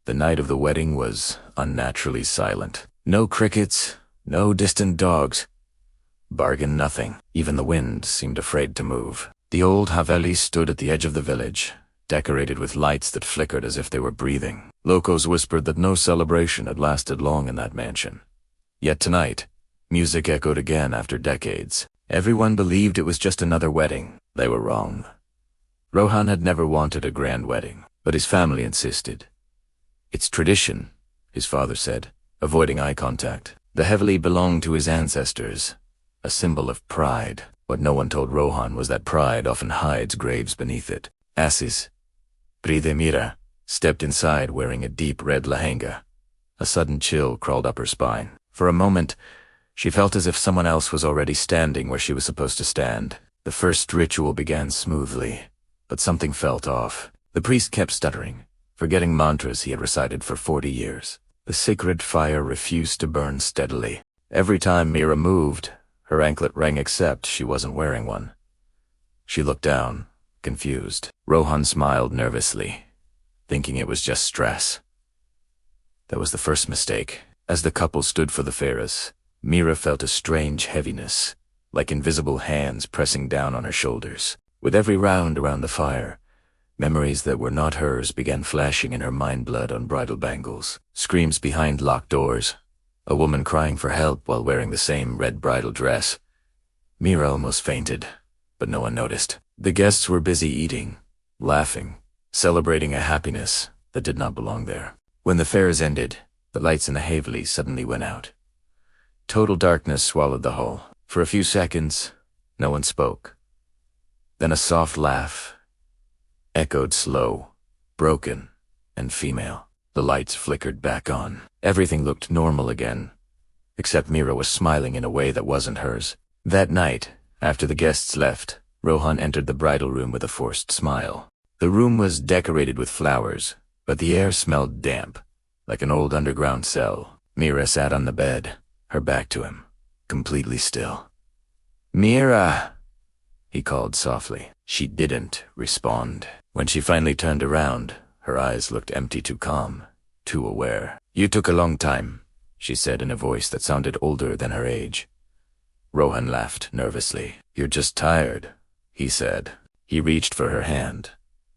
The night of the wedding was unnaturally silent. No crickets, no distant dogs. Bargain nothing. Even the wind seemed afraid to move. The old Haveli stood at the edge of the village, decorated with lights that flickered as if they were breathing. Locals whispered that no celebration had lasted long in that mansion. Yet tonight, music echoed again after decades. Everyone believed it was just another wedding. They were wrong. Rohan had never wanted a grand wedding, but his family insisted. It's tradition, his father said, avoiding eye contact. The Haveli belonged to his ancestors, a symbol of pride. What no one told Rohan was that pride often hides graves beneath it. Assis, Mira, stepped inside wearing a deep red lehenga. A sudden chill crawled up her spine. For a moment, she felt as if someone else was already standing where she was supposed to stand. The first ritual began smoothly, but something felt off. The priest kept stuttering, forgetting mantras he had recited for 40 years. The sacred fire refused to burn steadily. Every time Mira moved, her anklet rang except she wasn't wearing one. She looked down, confused. Rohan smiled nervously, thinking it was just stress. That was the first mistake. As the couple stood for the Ferris, Mira felt a strange heaviness, like invisible hands pressing down on her shoulders. With every round around the fire, memories that were not hers began flashing in her mind blood on bridal bangles. Screams behind locked doors, a woman crying for help while wearing the same red bridal dress. Mira almost fainted, but no one noticed. The guests were busy eating, laughing, celebrating a happiness that did not belong there. When the fairs ended, the lights in the Haveli suddenly went out. Total darkness swallowed the hall. For a few seconds, no one spoke. Then a soft laugh echoed slow, broken, and female. The lights flickered back on. Everything looked normal again, except Mira was smiling in a way that wasn't hers. That night, after the guests left, Rohan entered the bridal room with a forced smile. The room was decorated with flowers, but the air smelled damp, like an old underground cell. Mira sat on the bed, her back to him, completely still. "Mira!" he called softly. She didn't respond. When she finally turned around, her eyes looked empty, too calm, too aware. "You took a long time," she said in a voice that sounded older than her age. Rohan laughed nervously. "You're just tired," he said. He reached for her hand,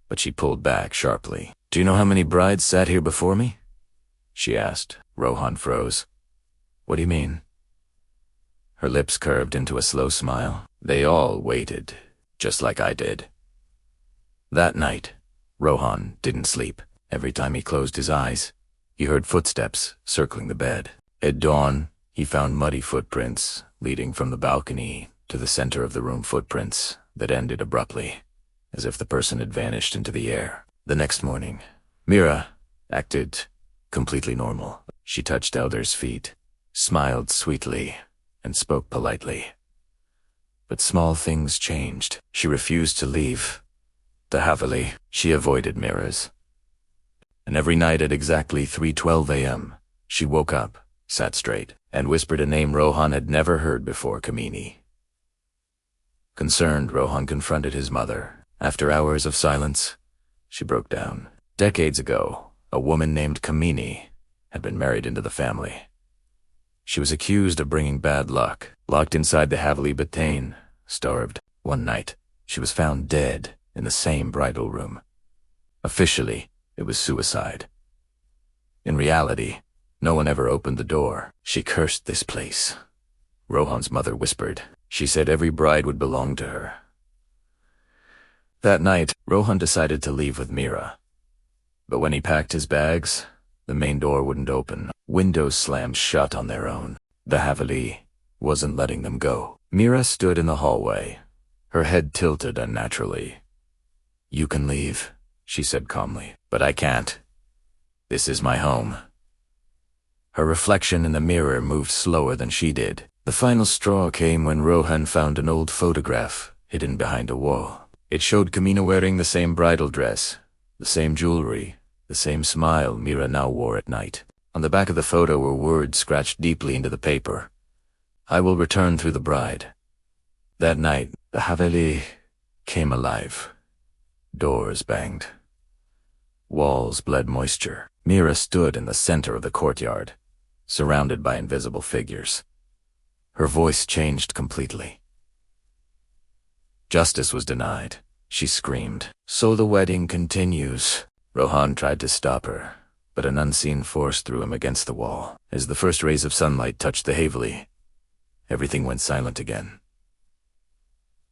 but she pulled back sharply. "Do you know how many brides sat here before me?" she asked. Rohan froze. "What do you mean?" Her lips curved into a slow smile. "They all waited, just like I did." That night, Rohan didn't sleep. Every time he closed his eyes, he heard footsteps circling the bed. At dawn, he found muddy footprints leading from the balcony to the center of the room, footprints that ended abruptly, as if the person had vanished into the air. The next morning, Mira acted completely normal. She touched Elder's feet, smiled sweetly, and spoke politely. But small things changed. She refused to leave the Haveli. She avoided mirrors. And every night at exactly 3:12 a.m., she woke up, sat straight, and whispered a name Rohan had never heard before: Kamini. Concerned, Rohan confronted his mother. After hours of silence, she broke down. Decades ago, a woman named Kamini had been married into the family. She was accused of bringing bad luck, locked inside the Haveli Batain, starved. One night, she was found dead in the same bridal room. Officially, it was suicide. In reality, no one ever opened the door. She cursed this place, Rohan's mother whispered. She said every bride would belong to her. That night, Rohan decided to leave with Mira. But when he packed his bags, the main door wouldn't open. Windows slammed shut on their own. The Haveli wasn't letting them go. Mira stood in the hallway, her head tilted unnaturally. "You can leave," she said calmly, "but I can't. This is my home." Her reflection in the mirror moved slower than she did. The final straw came when Rohan found an old photograph hidden behind a wall. It showed Kamina wearing the same bridal dress, the same jewelry, the same smile Mira now wore at night. On the back of the photo were words scratched deeply into the paper: "I will return through the bride." That night, the Haveli came alive. Doors banged. Walls bled moisture. Mira stood in the center of the courtyard, surrounded by invisible figures. Her voice changed completely. Justice was denied. She screamed. So the wedding continues. Rohan tried to stop her, but an unseen force threw him against the wall. As the first rays of sunlight touched the Haveli, everything went silent again.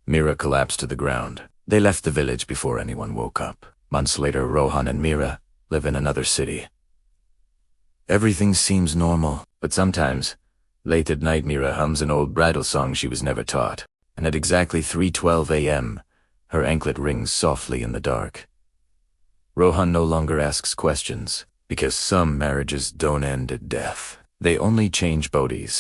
Mira collapsed to the ground. They left the village before anyone woke up. Months later, Rohan and Mira live in another city. Everything seems normal, but sometimes, late at night, Mira hums an old bridal song she was never taught, and at exactly 3:12 a.m., her anklet rings softly in the dark. Rohan no longer asks questions, because some marriages don't end at death. They only change bodies.